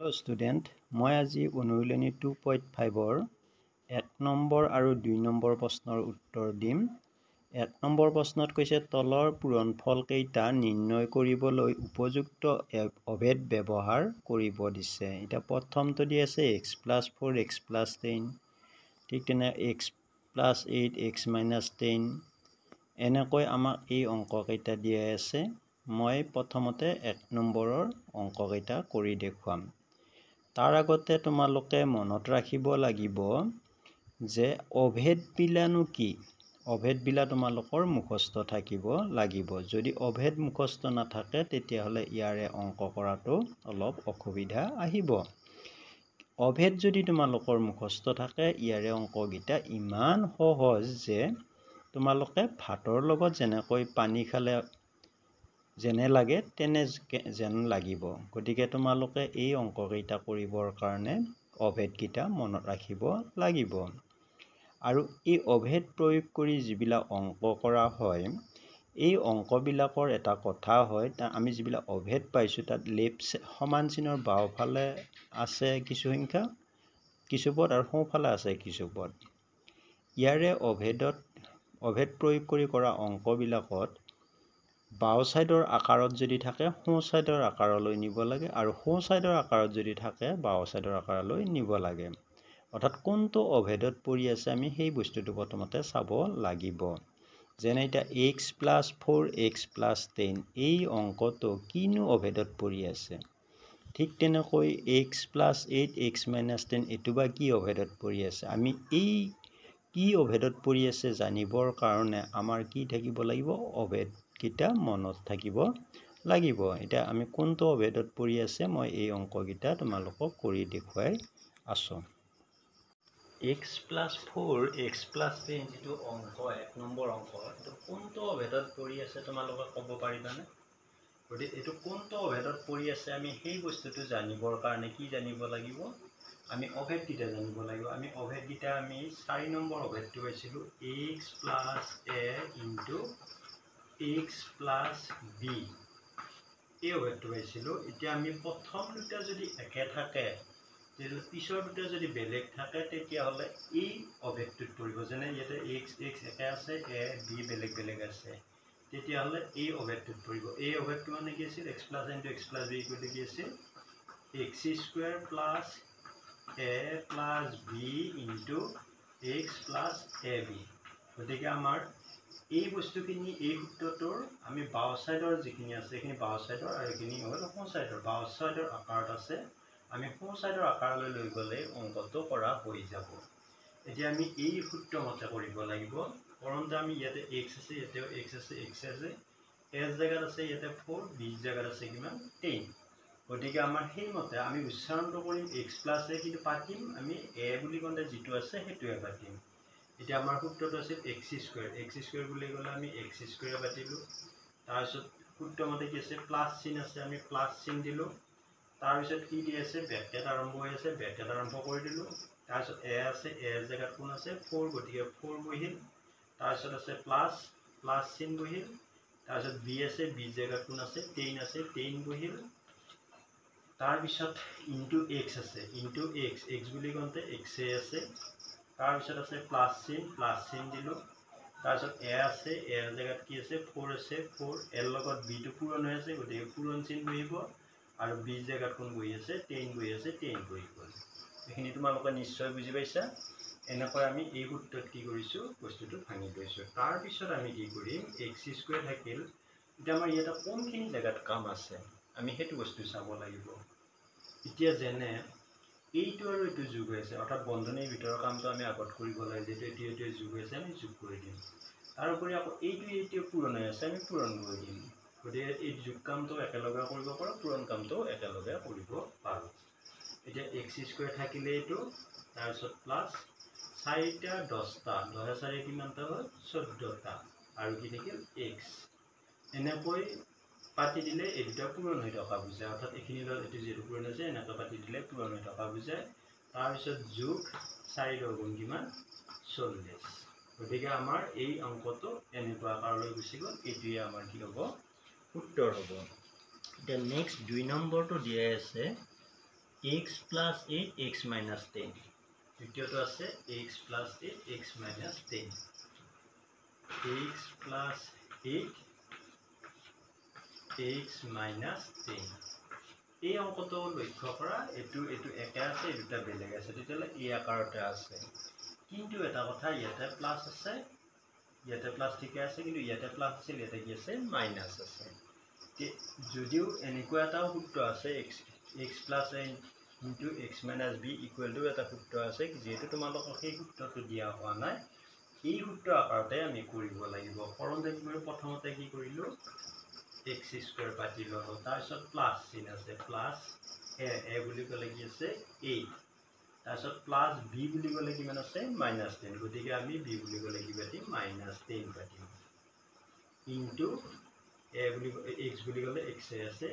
Hello student, মই আজি অনুশীলনী 2.5 1 নম্বৰ আৰু 2 নম্বৰ প্ৰশ্নৰ উত্তৰ দিম। 1 নম্বৰ প্ৰশ্নত কৈছে তলৰ পূৰণফল কেইটা নিৰ্ণয় কৰিবলৈ উপযুক্ত অভেদ ব্যৱহাৰ কৰিব দিছে। এটা প্ৰথমটো দি আছে x + 4 x + 10, ঠিক তেনে x + 8 x - 10, এনেকৈ আমাক এই অংককেইটা দিয়া আছে। মই প্ৰথমতে 1 নম্বৰৰ অংককেইটা কৰি দেখুৱাম। তাৰ আগতে তোমালোকে মনত ৰাখিব লাগিব যে অভেদবিলানো কি? অভেদবিলা তোমালোকৰ মুখস্থ থাকিব লাগিব। যদি অভেদ মুখস্থ নাথাকে তেতিয়াহ'লে ইয়াৰে অংক কৰাটো অলপ অসুবিধা আহিব। অভেদ যদি তোমালোকৰ মুখস্থ থাকে ইয়াৰে অংককেইটা ইমান সহজ যে তোমালোকে ভাতৰ লগত যেনেকৈ পানী খালে যেনে লাগে তেনে যেন লাগিব। গতিকে তোমালোকে এই অংককেইটা কৰিবৰ কাৰণে অভেদকেইটা মনত ৰাখিব লাগিব। আৰু এই অভেদ প্ৰয়োগ কৰি যিবিলাক অংক কৰা হয়, এই অংকবিলাকৰ এটা কথা হয়, আমি যিবিলাক অভেদ পাইছোঁ তাত সমান চিনৰ বাওঁফালে আছে কিছু সংখ্যা, কিছু পদ আৰু সোঁফালে আছে কিছু পদ। ইয়াৰে অভেদ প্ৰয়োগ কৰি কৰা অংকবিলাকত বাওঁ ছাইডৰ আকাৰত যদি থাকে সোঁ ছাইডৰ আকাৰলৈ নিব লাগে, আৰু সোঁ ছাইডৰ আকাৰত যদি থাকে বাওঁ ছাইডৰ আকাৰলৈ নিব লাগে। অৰ্থাৎ কোনটো অভেদত পৰি আছে আমি সেই বস্তুটো প্ৰথমতে চাব লাগিব। যেনে এতিয়া x + 4 x + 10, এই অংকটো কিনো অভেদত পৰি আছে? ঠিক তেনেকৈ x + 8 x - 10, এইটো বা কি অভেদত পৰি আছে? আমি এই কি অভেদত পৰি আছে জানিবৰ কাৰণে আমাৰ কি থাকিব লাগিব? অভেদকেইটা মনত থাকিব লাগিব। এতিয়া আমি কোনটো অভেদত পৰি আছে মই এই অংককেইটা তোমালোকক কৰি দেখুৱাই আছোঁ। x + 4 x + 10 যিটো অংক 1 নম্বৰ অংক, এইটো কোনটো অভেদত পৰি আছে তোমালোকে ক'ব পাৰিবানে? গতিকে এইটো কোনটো অভেদত পৰি আছে আমি সেই বস্তুটো জানিবৰ কাৰণে কি জানিব লাগিব? আমি অভেদকেইটা জানিব লাগিব। আমি অভেদকেইটা 4 নম্বৰ অভেদটো পাইছিলোঁ x + a × x + b, এই অভেদটো পাইছিলোঁ। এতিয়া আমি প্ৰথম দুটা যদি একে থাকে, পিছৰ দুটা যদি বেলেগ থাকে তেতিয়াহ'লে এই অভেদটোত পৰিব। যেনে ইয়াতে x একে আছে, a b বেলেগ বেলেগ আছে, তেতিয়াহ'লে এই অভেদটোত পৰিব। এই অভেদটো মানে কি আছিল? x + a × x + b = কি আছিল? x² + a + b × x + ab। গতিকে আমাৰ এই বস্তুখিনি এই সূত্ৰটোৰ আমি বাওঁ ছাইডৰ যিখিনি আছে সেইখিনি বাওঁ ছাইডৰ, আৰু এইখিনি হ'ল সোঁ ছাইডৰ। বাওঁ ছাইডৰ আকাৰত আছে, আমি সোঁ ছাইডৰ আকাৰলৈ লৈ গ'লে অংকটো কৰা হৈ যাব। এতিয়া আমি এই সূত্ৰমতে কৰিব লাগিব। কৰোঁতে আমি ইয়াতে x আছে, ইয়াতেও x আছে, x আছে, a জেগাত আছে ইয়াতে 4, b জেগাত আছে কিমান? 10। গতিকে আমাৰ সেইমতে আমি উচ্চাৰণটো কৰিম x + a, কিন্তু পাতিম আমি a বুলি কওঁতে যিটো আছে সেইটোৱে পাতিম। এতিয়া আমাৰ সূত্ৰটো আছিল x² বুলি ক'লে আমি x² পাতিলোঁ। তাৰপিছত সূত্ৰমতে কি আছে? প্লাছ চিন আছে, আমি প্লাছ চিন দিলোঁ। তাৰপিছত কি দি আছে? ব্ৰেকেট আৰম্ভ হৈ আছে, ব্ৰেকেট আৰম্ভ কৰি দিলোঁ। তাৰপিছত a আছে, a জেগাত কোন আছে? 4, গতিকে 4 বহিল। তাৰপিছত আছে প্লাছ চিন বহিল। তাৰপিছত b আছে, b জেগাত কোন আছে? 10 আছে, 10 বহিল। তাৰপিছত ইনটু x আছে, ইনটু x বুলি কওঁতে x আছে। তাৰপিছত আছে প্লাছ চিন দিলোঁ। তাৰপিছত a আছে, a জেগাত কি আছে? 4 আছে, 4, a লগত b টো পূৰণ হৈ আছে, গতিকে পূৰণ চিন বহিব। আৰু b জেগাত কোন বহি আছে? 10 বহি আছে, 10 বহি গ'ল। এইখিনি তোমালোকে নিশ্চয় বুজি পাইছা। এনেকৈ আমি এই সূত্ৰত কি কৰিছোঁ? বস্তুটো ভাঙি লৈছোঁ। তাৰপিছত আমি কি কৰিম? x² থাকিল। এতিয়া আমাৰ ইয়াতে কোনখিনি জেগাত কাম আছে আমি সেইটো বস্তু চাব লাগিব। এতিয়া যেনে এইটো আৰু এইটো যোগ হৈ আছে, অৰ্থাৎ বন্ধনীৰ ভিতৰৰ কামটো আমি আগত কৰিব লাগে। যিহেতু এইটোৱে যোগ হৈ আছে আমি যোগ কৰি দিম। তাৰোপৰি আকৌ এইটোৱে পূৰণ হৈ আছে, আমি পূৰণ কৰি দিম। গতিকে এই যোগ কামটো একেলগে কৰিব পাৰোঁ, পূৰণ কামটো একেলগে কৰিব পাৰোঁ। এতিয়া x² থাকিলে এইটো, তাৰপিছত প্লাছ 4টা 10টা, 10 4 কিমানটা হ'ল? 14টা, আৰু কি থাকিল? x। এনেকৈ পাতি দিলে এই দুটা পূৰণ হৈ থকা বুজায়। অৰ্থাৎ এইখিনি লগত এইটো যিহেতু পূৰণ হৈছে, এনেকৈ পাতি দিলে পূৰণ হৈ থকা বুজায়। তাৰপিছত যোগ 4 গুণ কিমান? 40। গতিকে আমাৰ এই অংকটো এনেকুৱা আকাৰলৈ গুচি গ'ল। এইটোৱে আমাৰ কি হ'ব? উত্তৰ হ'ব। এতিয়া নেক্সট 2 নম্বৰটো দিয়াই আছে x plus 8 x minus 10 দ্বিতীয়টো আছে x plus 8 x minus 10 x plus 8 x minus 10 এই অঙ্কটো লক্ষ্য কৰা এটো একে আছে এই দুটা বেলেগ আছে তেতিয়ালে এই আকাৰতে আছে কিন্তু এটা কথা ইয়াতে প্লাস আছে ইয়াতে প্লাস ঠিক আছে কিন্তু ইয়াতে প্লাস আছে ইয়াতে কি আছে মাইনাস আছে যদিও এনেকুৱা এটা সূত্ৰ আছে x plus n into x minus b equal to এটা সূত্ৰ আছে যেটো তোমালোকক এই সূত্ৰটো দিয়া হোৱা নাই এই সূত্ৰ আকাৰতে আমি কৰিব লাগিব কৰণ মই প্ৰথমতে কি কৰিলো x square পাতি ললো তাৰপিছত প্লাস চিন আছে প্লাস a বুলি কলে কি আছে 8 তাৰপিছত প্লাস b বুলি কলে কিমান আছে -10 গতিকে আমি b বুলি কলে কি পাতিম -10 পাতিম ইনটু a বুলি x বুলি কলে x আছে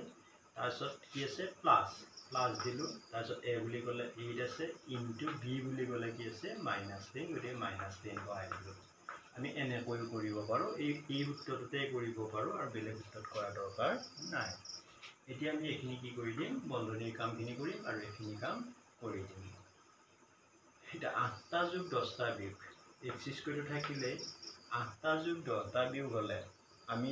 তাৰপিছত কি আছে প্লাস দিলো তাৰপিছত a বুলি কলে 8 আছে ইনটু b বুলি কলে কি আছে -10 গতিকে -10 পাই গলো আমি এনে কৰিব পাৰো এই সূত্ৰটোতে কৰিব পাৰো আৰু বেলেগ সূত্ৰত কৰা দৰকাৰ নাই এতিয়া আমি এখিনি কি কৰি দিম বন্ধনীৰ কামখিনি কৰিম আৰু এখিনি কাম কৰি দিম এটা 8টা যোগ 10টা বিয়োগ x স্কয়াৰটো থাকিলে 8টা যোগ 10টা বিয়োগ হলে আমি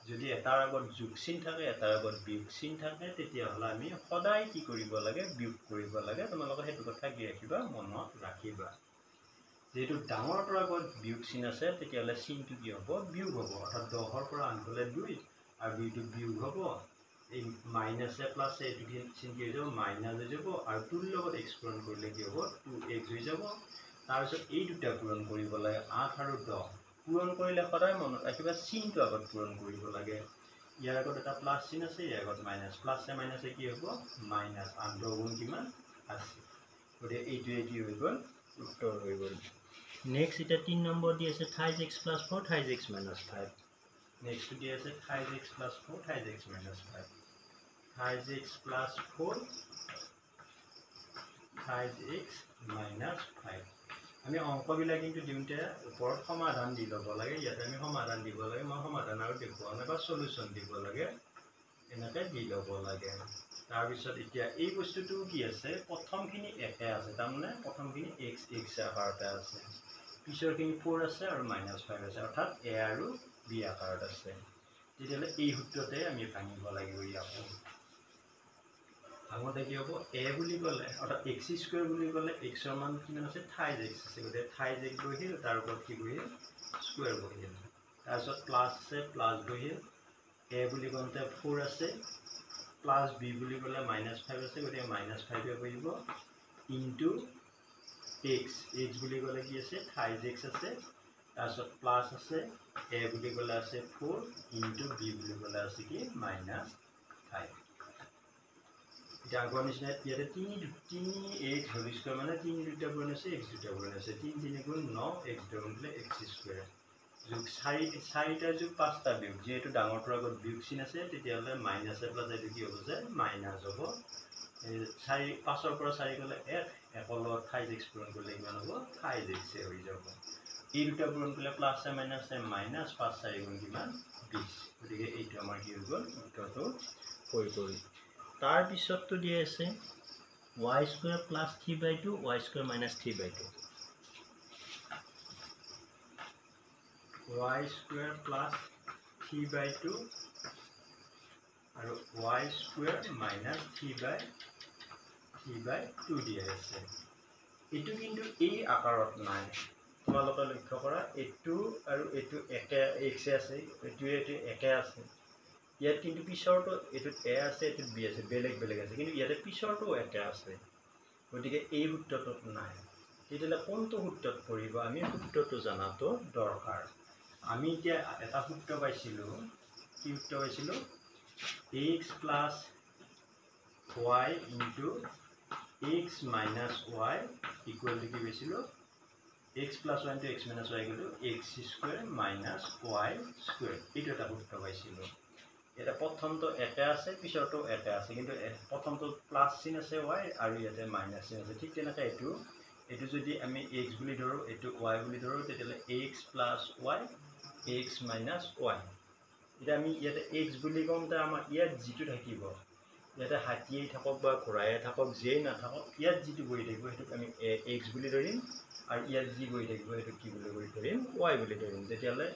যদি এটাৰ আগত যোগ চিন থাকে এটাৰ আগত বিয়োগ চিন থাকে তেতিয়া হলে আমি সদায় কি কৰিব লাগে বিয়োগ কৰিব লাগে তোমালোকে হেতু কথা কি ৰাখিবা মনত ৰাখিবা যেটো ডাঙৰটোৰ আগত বিয়োগ চিন আছে তেতিয়া হলে চিনটো কি হ'ব বিয়োগ হ'ব অৰ্থাৎ 10ৰ পৰা আনফালে 2 আৰু বিটো বিয়োগ হ'ব এই মাইনাস এ প্লাস এ দুটি চিন কি হৈ যাব মাইনাস হৈ যাব আৰু 2 ৰ লগত x পূৰণ কৰিলে কি হ'ব 2x হৈ যাব তাৰ পিছত এই দুটা পূৰণ কৰিব লাগে 8 আৰু 10 পূৰণ কৰিলে সদায় মনত ৰাখিবা চিনটো আগত পূৰণ কৰিব লাগে ইয়াৰ আগত এটা প্লাস চিন আছে ইয়াৰ আগত মাইনাস প্লাস এ মাইনাসে কি হ'ব মাইনাস 8 গুণ কিমান আছে গতিকে এইটোৱে কি হৈ গ'ল উত্তৰ হৈ গ'ল নেক্সট এটা 3 নম্বৰ দি আছে 5x + 4 5x - 5 নেক্সট দি আছে 5x + 4 5x - 5 5x + 4 5x - 5 আমি অঙ্কবিলাক কিন্তু দিওঁতে ওপৰত সমাধান দি ল'ব লাগে ইয়াতে আমি সমাধান দিব লাগে মই সমাধান আৰু দেখুৱা নাই বা সলিউশন দিব লাগে এনেকৈ দি ল'ব লাগে তাৰ পিছত এতিয়া এই বস্তুটো কি আছে প্ৰথমখিনি একে আছে তাৰমানে প্ৰথমখিনি x আকাৰতে আছে পিছৰখিনি 4 আছে আৰু -5 আছে অৰ্থাৎ a আৰু b আকাৰত আছে তেতিয়ালে এই সূত্ৰতে আমি ভাঙিব লাগিব ইয়াকো আগতে কি হ'ব a বুলি ক'লে অৰ্থাৎ x স্কয়াৰ বুলি ক'লে x ৰ মান কিমান আছে 5x আছে গতে 5x বহিল তাৰ ওপৰত কি বহিল স্কয়াৰ বহিল তাৰপিছত প্লাস আছে প্লাস বহিল a বুলি কওঁতে 4 আছে প্লাস b বুলি ক'লে -5 আছে গতে -5 এ বহিব ইনটু x বুলি ক'লে কি আছে 5x আছে তাৰপিছত প্লাস আছে a বুলি ক'লে আছে 4 ইনটু b বুলি ক'লে আছে কি -5 এটা আগৰ নিচিনা ইয়াতে 3x হোল স্কয়াৰ মানে 3 দুটা পূৰণ আছে x দুটা পূৰণ আছে 3 3 গুণ 9 x দুগুণ হ'লে x স্কয়াৰ যোগ 4টা যোগ 5টা বিয়োগ যেহেতু ডাঙৰটোৰ আগত বিয়োগ চিন আছে তেতিয়া হলে মাইনাস এ প্লাস এটো কি হ'ব যে মাইনাস হ'ব 4 5ৰ পৰা 4 গলে 1 1ৰ লগত 5x পূৰণ কৰিলে কিমান হ'ব 5x এ হৈ যাব এই দুটা পূৰণ কৰিলে প্লাস এ মাইনাস 5 4 গুণ কিমান 20 গতিকে এইটো আমাৰ কি হৈ গ'ল উত্তৰটো হৈ গ'ল তাৰ পিছতটো দিয়া আছে y square plus 3/2 y square minus 3/2 y square plus 3/2 আৰু y square minus 3/2 দিয়া আছে এটো কিন্তু এই আকাৰত নাই তোমালোকে লক্ষ্য কৰা এটো আৰু এটো একে x আছে এটো একে আছে ইয়াত কিন্তু পিছৰটো এটো a আছে এটো b আছে বেলেগ বেলেগ আছে কিন্তু ইয়াতে পিছৰটো একে আছে গতিকে এই সূত্ৰটোত নাই তেতিয়ালে কোনটো সূত্ৰত পৰিব আমি সূত্ৰটো জানাটো দৰকাৰ আমি এতিয়া এটা সূত্ৰ পাইছিলো কি সূত্ৰ পাইছিলো x plus y into x minus y equal to কি পাইছিলো x plus 1 into x minus y equal to x square minus y square এইটো এটা সূত্ৰ পাইছিলো এটা প্ৰথমটো একে আছে পিছৰটো একে আছে কিন্তু প্ৰথমটো প্লাস চিন আছে y আৰু ইয়াতে মাইনাস চিন আছে ঠিক তেনেকৈ এটো যদি আমি x বুলি ধৰো এটো y বুলি ধৰো তেতিয়ালে x plus y x minus y এটা আমি ইয়াতে x বুলি কমতে আমাৰ ইয়াত যেটো থাকিব ইয়াতে হাতীয়ে থাকক বা ঘোঁৰায়ে থাকক যিয়েই নাথাকক ইয়াত যিটো বহি থাকিব সেইটোক আমি এক্স বুলি ধৰিম আৰু ইয়াত যি বহি থাকিব সেইটোক কি বুলি ধৰিম ৱাই বুলি ধৰিম তেতিয়াহ'লে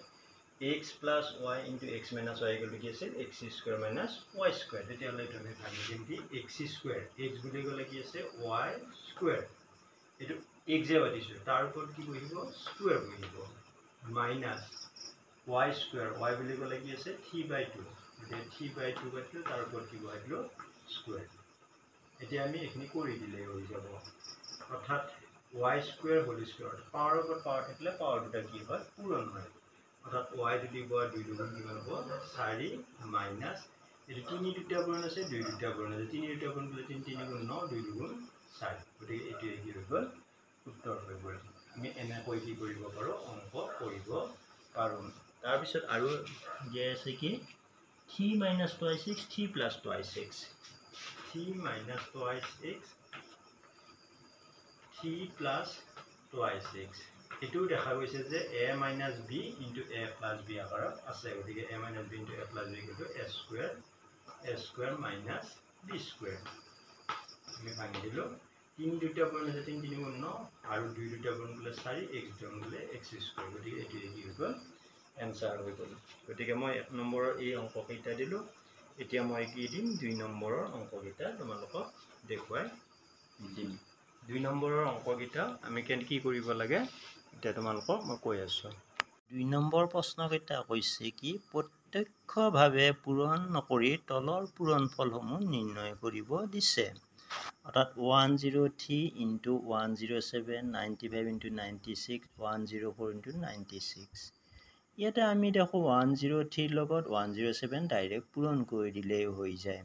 x plus y into x minus y equal to কি আছে x square minus y square তেতিয়াহ'লে এইটো আমি ভাঙি দিম কি x square x বুলি ক'লে কি আছে y square এইটো x যে পাতিছোঁ তাৰ ওপৰত কি বহিব square বহিব minus y square y বুলি ক'লে কি আছে 3/2 এতিয়া 3/2 পাতিলোঁ তাৰ ওপৰত কি বহাইছিলোঁ square এতিয়া আমি এইখিনি কৰি দিলে হৈ যাব অৰ্থাৎ y square whole square পাৱাৰৰ ওপৰত পাৱাৰ থাকিলে পাৱাৰ দুটা কি হয় পূৰণ হয় অর্থাৎ y টু দি পাওয়ার 2 দুগুণ কিমান হ'ব 4 মাইনাস এটো 3 দুটা পূৰণ আছে 2 দুটা পূৰণ আছে 3 দুটা পূৰণ কৰিলে 3 3 গুণ 9 2 দুগুণ 4 গতিকে এটো কি হৈ গ'ল উত্তৰ হৈ গ'ল আমি এনেকৈ কি কৰিব পাৰো অংক কৰিব পাৰো তাৰ পিছত আৰু যে আছে কি 3 minus twice x 3 plus twice x 3 minus twice x 3 plus twice x এটো দেখা গৈছে যে a minus b into a plus b আকাৰত আছে গতিকে a minus b into a plus b equal to a square minus b square আমি ভাঙি দিলো 3 দুটা পূৰণ আছে 3 3 গুণ 9 আৰু 2 দুটা পূৰণ কৰিলে 4 x দুটা পূৰণ কৰিলে x square গতিকে এটো কি হৈ গ'ল এনসাৰ হৈ গ'ল গতিকে মই 1 নম্বৰৰ এই অংক কেইটা দিলো এতিয়া মই কি দিম 2 নম্বৰৰ অংক কেইটা তোমালোকক দেখুৱাই দিম 2 নম্বৰৰ অংক কেইটা আমি কি কৰিব লাগে এটা তোমালোকক মই কৈ আছো 2 নম্বৰ প্ৰশ্ন কেইটা কৈছে কি প্ৰত্যক্ষভাৱে পূৰণ নকৰি তলৰ পূৰণফলসমূহ নিৰ্ণয় কৰিব দিছে অৰ্থাৎ 103 into 107 95 into 96 104 into 96 ইয়াতে আমি দেখো 103 লগত 107 ডাইৰেক্ট পূৰণ কৰি দিলেই হৈ যায়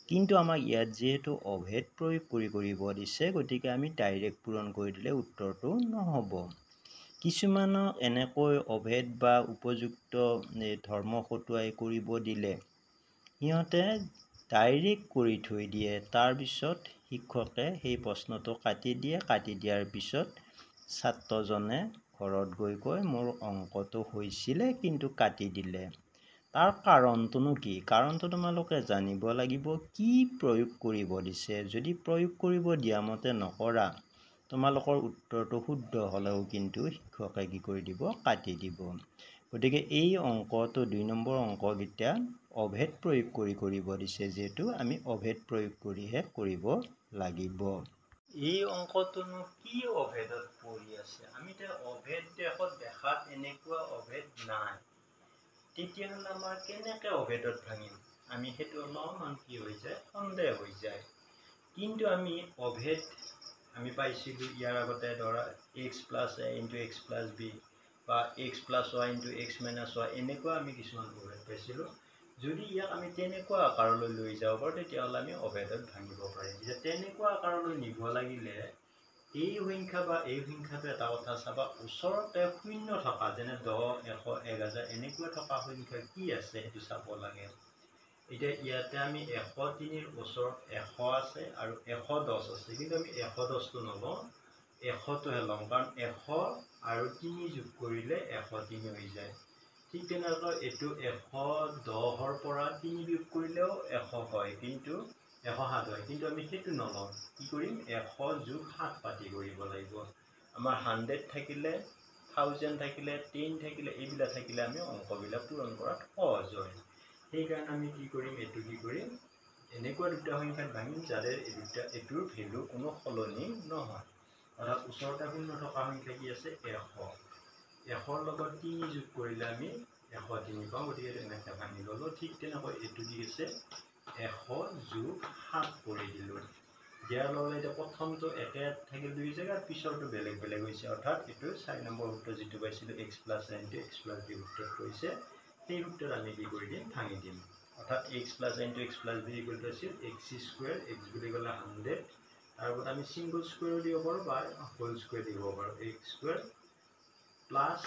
কিন্তু আমাক ইয়াত যেহেতু অভেদ প্ৰয়োগ কৰিব দিছে গতিকে আমি ডাইৰেক্ট পূৰণ কৰি দিলে উত্তৰটো নহব কিছুমানক এনেকৈ অভেদ বা উপযুক্ত ধৰ্ম খটুৱাই কৰিব দিলে সিহঁতে ডাইৰেক্ট কৰি থৈ দিয়ে তাৰ পিছত শিক্ষকে সেই প্ৰশ্নটো কাটি দিয়াৰ পিছত ছাত্ৰজনে ঘৰত গৈ কয় মোৰ অংকটো হৈছিলে কিন্তু কাটি দিলে তাৰ কাৰণটোনো কি কাৰণটো তোমালোকে জানিব লাগিব কি প্ৰয়োগ কৰিব দিছে যদি প্ৰয়োগ কৰিব দিয়া মতে নকৰা তোমালোকৰ উত্তৰটো শুদ্ধ হলেও কিন্তু শিক্ষকে কি কৰি দিব কাটি দিব গতিকে এই অংকটো 2 নম্বৰ অংকগিটা অভেদ প্ৰয়োগ কৰিব দিছে যেটো আমি অভেদ প্ৰয়োগ কৰিহে কৰিব লাগিব এই অংকটোনো কি অভেদত পৰি আছে আমি তে অভেদ দেখাত এনেকুৱা অভেদ নাই তেতিয়াহ'লে আমাৰ কেনেকৈ অভেদত ভাঙিম আমি হেতু অলপমান কি হৈ যায় সন্দেহ হৈ যায় কিন্তু আমি অভেদ আমি পাইছিলো ইয়াৰ আগতে ধৰা x plus a into x plus b বা x plus y into x minus y এনেকুৱা আমি কিছুমান অভেদ পাইছিলো যদি ইয়াক আমি তেনেকুৱা আকাৰলৈ লৈ যাব পাৰো তেতিয়াহ'লে আমি অভেদত ভাঙিব পাৰিম যে তেনেকুৱা আকাৰলৈ নিব লাগিলে এই সংখ্যা বা এই সংখ্যাটো এটা কথা চাবা ওচৰতে শূন্য থকা যেনে 10 100 1000 এনেকুৱা থকা সংখ্যা কি আছে হেতু চাব লাগে এতিয়া ইয়াতে আমি 103 এর ওচৰত 100 আছে আৰু 110 আছে কিন্তু আমি 110 টো নলওঁ 100 টোহে লওঁ কাৰণ 100 আৰু 3 যোগ কৰিলে 103 হৈ যায় ঠিক তেনেকৈ এটো 110 ৰ পৰা 3 বিয়োগ কৰিলেও 100 হয় কিন্তু 107 হয় কিন্তু আমি হেতু নলওঁ কি কৰিম 100 যোগ 7 পাতি কৰিব লাগিব আমাৰ 100 থাকিলে 1000 থাকিলে 10 থাকিলে এইবিলা থাকিলে আমি অংকবিলা পূৰণ কৰাত সহজ হয় সেই কাৰণে আমি কি কৰিম এটো কি কৰিম এনেকুৱা দুটা সংখ্যাত ভাঙিম যাতে এটোৰ ভ্যালু কোনো সলনি নহয় অৰ্থাৎ ওচৰতে শূন্য থকা সংখ্যা কি আছে 100 100 ৰ লগত 3 যোগ কৰিলে আমি 103 পাওঁ গতিকে এনেকৈ ভাঙি ললো ঠিক তেনেকৈ এটো কি আছে 100 যোগ 7 কৰি দিলো ইয়াৰ লগে এটা প্ৰথমটো একে থাকিল দুই জায়গাত পিছৰটো বেলেগ বেলেগ হৈছে অৰ্থাৎ এটো 4 নম্বৰ উত্তৰ যেটো পাইছিলো x plus a into x plus b উত্তৰ হৈছে সেই উত্তৰ আমি কি কৰি দিম ভাঙি দিম অৰ্থাৎ x plus a into x plus b equal to আছিল x square x বুলি ক'লে 100 তাৰ ওপৰত আমি সিঙ্গল স্কয়াৰ দিব পাৰো বা হোল স্কয়াৰ দিব পাৰো x square plus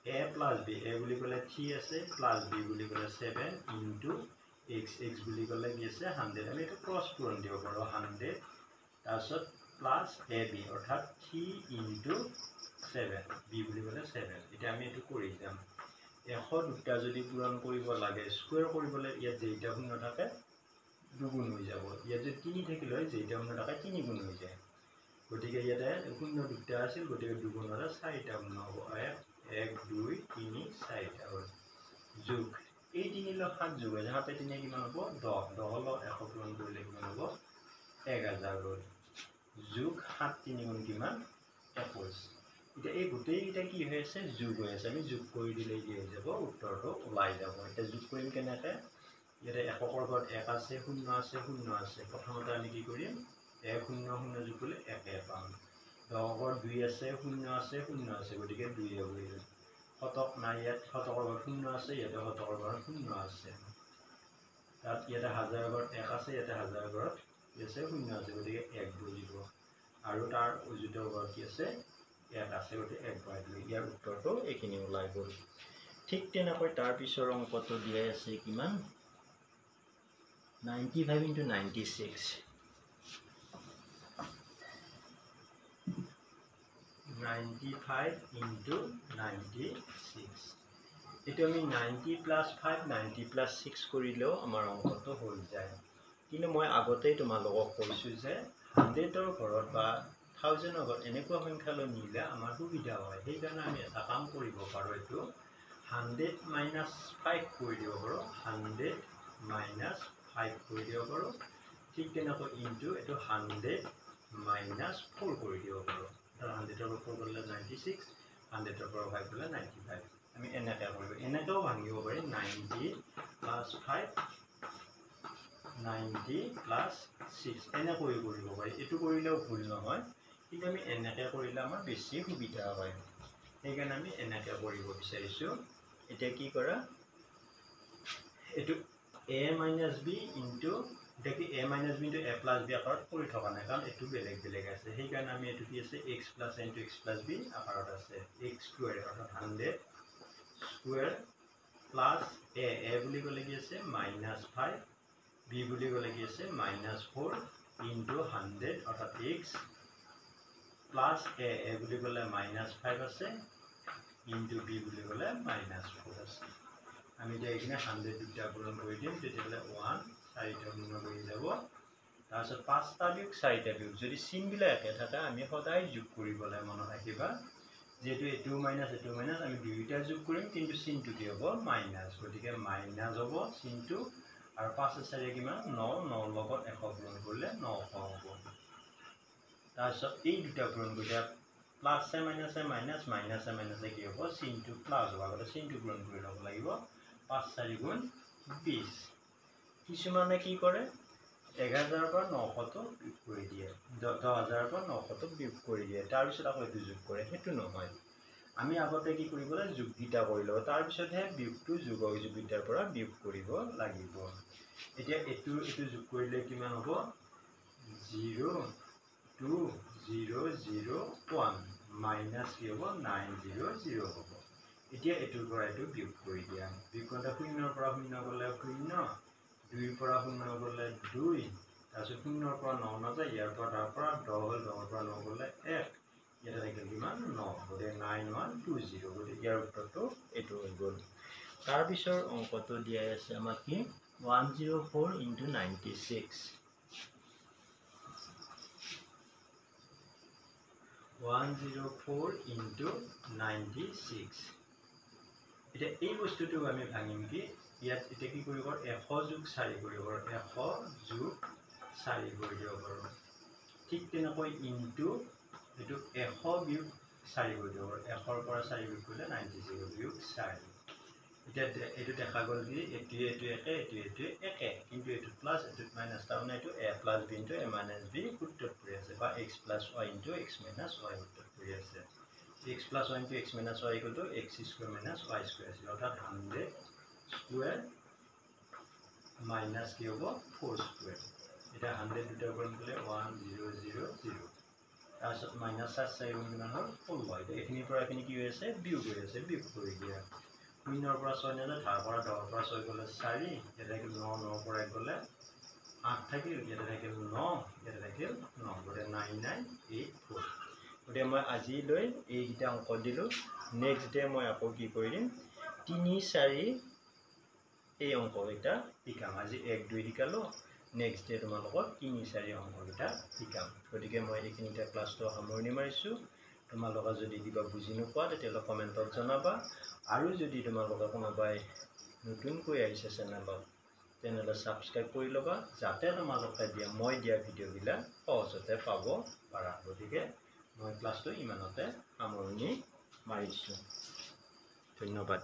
a plus b a বুলি ক'লে 3 আছে plus b বুলি ক'লে 7 into x x বুলি ক'লে কি আছে 100 আমি এটা ক্রস পূৰণ দিব পাৰো 100 তাৰছত plus ab অৰ্থাৎ 3 into 7 b বুলি ক'লে 7 এটা আমি এটো কৰি যাম 100 দুটা যদি পূৰণ কৰিব লাগে স্কয়াৰ কৰিবলৈ ইয়াত যেটা শূন্য থাকে দুগুণ হৈ যাব ইয়াতে 3 থাকিলে যেটা আমরা টাকা 3 গুণ হৈ যায় গতিকে ইয়াতে শূন্য দুটা আছিল গতিকে দুগুণ হলে 4টা গুণ হ'ব 1 2 3 4টা হ'ল যোগ এই 3 ল 7 যোগ আছে 7 3 কিমান হ'ব 10 10 ল 100 পূৰণ কৰিলে কিমান হ'ব 1000 হ'ল যোগ 7 3 গুণ কিমান 21 এটা এই গোটেইটা কি হৈ আছে যোগ হৈ আছে আমি যোগ কৰি দিলে কি হৈ যাব উত্তৰটো ওলাই যাব এটা যোগ কৰিম কেনেকৈ ইয়াতে এককৰ ঘৰত 1 আছে 0 আছে 0 আছে প্ৰথমতে আমি কি কৰিম 1 0 0 যোগ কৰিলে 1 পাম 10 ঘৰত 2 আছে 0 আছে 0 আছে গতিকে 2 হ'ব শতক নাই ইয়াত শতকৰ ঘৰত 0 আছে ইয়াতে শতকৰ ঘৰত 0 আছে তাত ইয়াতে হাজাৰ ঘৰত 1 আছে ইয়াতে হাজাৰ ঘৰত কি আছে 0 আছে গতিকে 1 বহিব আৰু তাৰ অযুতৰ ঘৰত কি আছে 1 আছে গতিকে 1 বহাই দিলে ইয়াৰ উত্তৰটো এইখিনি ওলাই গ'ল ঠিক তেনেকৈ তাৰ পিছৰ অংকটো দিয়াই আছে কিমান 95 into 96 95 into 96 এটা আমি 90 plus 5 90 plus 6 কৰিলেও আমাৰ অংকটো হৈ যায় কিন্তু মই আগতেই তোমালোকক কৈছো যে 100 ৰ ঘৰত বা 1000 ৰ ঘৰত এনেকুৱা সংখ্যালৈ নিলে আমাৰ সুবিধা হয় সেই কাৰণে আমি এটা কাম কৰিব পাৰো এটো 100 minus 5 কৰি দিব পাৰো 100 minus 5 কৰি দিব পাৰো ঠিক তেনেকৈ ইনটু এটো 100 minus 4 কৰি দিব পাৰো 100 ৰ পৰা 4 কৰিলে 96 100 ৰ পৰা 5 কৰিলে 95 আমি এনেকৈ কৰিব এনেকৈও ভাঙিব পাৰি 90 plus 5 90 plus 6 এনেকৈ কৰিব পাৰি এটো কৰিলেও ভুল নহয় কিন্তু আমি এনেকৈ কৰিলে আমাৰ বেছি সুবিধা হয় সেইকাৰণে আমি এনেকৈ কৰিব বিচাৰিছো এটা কি কৰা এটো a minus b into দেখি a minus b into a plus b আকাৰত কৰি থকা নাই কাৰণ এটো বেলেগ বেলেগ আছে সেইকাৰণে আমি এটো কি আছে x plus a into x plus b আকাৰত আছে x square অৰ্থাৎ 100 square plus a বুলি ক'লে কি আছে -5 b বুলি ক'লে কি আছে -4 into 100 অৰ্থাৎ x plus a বুলি ক'লে -5 আছে into b বুলি ক'লে -4 আছে আমি যে এখানে 100 দুটা পূৰণ কৰি দিম তেতিয়াহলে 1 4টা গুণ হৈ যাব তাৰপিছত 5টা বিয়োগ 4টা বিয়োগ যদি চিনবিলাক একে থাকে আমি সদায় যোগ কৰিবলৈ মনত ৰাখিবা যেটো এটো মাইনাস আমি দুইটা যোগ কৰিম কিন্তু চিনটো কি হ'ব মাইনাস গতিকে মাইনাস হ'ব চিনটো আৰু 5 4 কিমান 9 9 লগত 100 পূৰণ কৰিলে 900 হ'ব তাৰপিছত এই দুটা পূৰণ কৰিলে প্লাস এ মাইনাস মাইনাস কি হ'ব চিনটো প্লাস হ'ব আগতে চিনটো পূৰণ কৰি ল'ব লাগিব 5 4 গুণ 20 কিছুমানে কি কৰে 11000 ৰ পৰা 900 তো বিয়োগ কৰি দিয়ে 10000 ৰ পৰা 900 তো বিয়োগ কৰি দিয়ে তাৰ পিছত আকৌ এটো যোগ কৰে হেতু নহয় আমি আগতে কি কৰিব লাগে যোগগিটা কৰি লও তাৰ পিছতহে বিয়োগটো যোগ যোগগিটাৰ পৰা বিয়োগ কৰিব লাগিব এতিয়া এটো যোগ কৰিলে কিমান হ'ব 0 2 0 0 1 মাইনাস কি হ'ব 900 হ'ব এতিয়া এটোৰ পৰা এটো বিয়োগ কৰি দিয়া বিয়োগ কৰোঁতে 0 ৰ পৰা 0 গ'লে 0 2 ৰ পৰা 0 গ'লে 2 তাৰপিছত 0 ৰ পৰা 9 নাযায় ইয়াৰ পৰা তাৰ পৰা 10 হ'ল 10 ৰ পৰা 9 গ'লে 1 ইয়াতে থাকিল কিমান 9 গতিকে 9120 গতিকে ইয়াৰ উত্তৰটো এটো হৈ গ'ল তাৰ পিছৰ অংকটো দিয়াই আছে আমাক কি 104 into 96 104 into 96 এটা এই বস্তুটো আমি ভাঙিম কি ইয়াত এটা কি কৰিব 100 যোগ 4 কৰিব 100 যোগ 4 কৰি দিব পাৰো ঠিক তেনেকৈ ইনটু এটো 100 বিয়োগ 4 কৰি দিব 100 ৰ পৰা 4 বিয়োগ কৰিলে 96 বিয়োগ 4 এটা এটো দেখা গল কি এটো একে কিন্তু এটো প্লাস এটো মাইনাস তাৰমানে এটো a plus b into a minus b সূত্ৰত পৰি আছে বা x plus y into x minus y সূত্ৰত পৰি আছে x plus y into x minus y equal to x square minus y square আছে অৰ্থাৎ 100 square minus কি হ'ব 4 square এটা 100 দুটা পূৰণ কৰিলে 1000 তাৰপিছত মাইনাস 4 গুণ কিমান হ'ল 16 এখিনিৰ পৰা এখিনি কি হৈ আছে বিয়োগ হৈ আছে বিয়োগ কৰি দিয়া 0 ৰ পৰা 6 নাযায় তাৰ পৰা 10 ৰ পৰা 6 গ'লে 4 ইয়াতে থাকিল 9 9 ৰ পৰা 1 গ'লে 8 থাকিল ইয়াতে থাকিল 9 ইয়াতে থাকিল 9 গতে 9984 গতে মই আজি লৈ এই গিটা অংক দিলো নেক্সট ডে মই আকৌ কি কৰিম 3 4 এই অংক এটা শিকাম আজি 1 2 শিকালো নেক্সট ডে তোমালোকক 3-4 অংককেইটা শিকাম। গতিকে মই এইখিনিতে ক্লাছটো সামৰণি মাৰিছোঁ। তোমালোকে যদি কিবা বুজি নোপোৱা তেতিয়াহ'লে কমেণ্টত জনাবা। আৰু যদি তোমালোকে কোনোবাই নতুনকৈ আহিছে চেনেলত, তেনেহ'লে ছাবস্ক্ৰাইব কৰি ল'বা, যাতে তোমালোকে মই দিয়া ভিডিঅ'বিলাক সহজতে পাব পাৰা। গতিকে মই ক্লাছটো ইমানতে সামৰণি মাৰিছোঁ। ধন্যবাদ।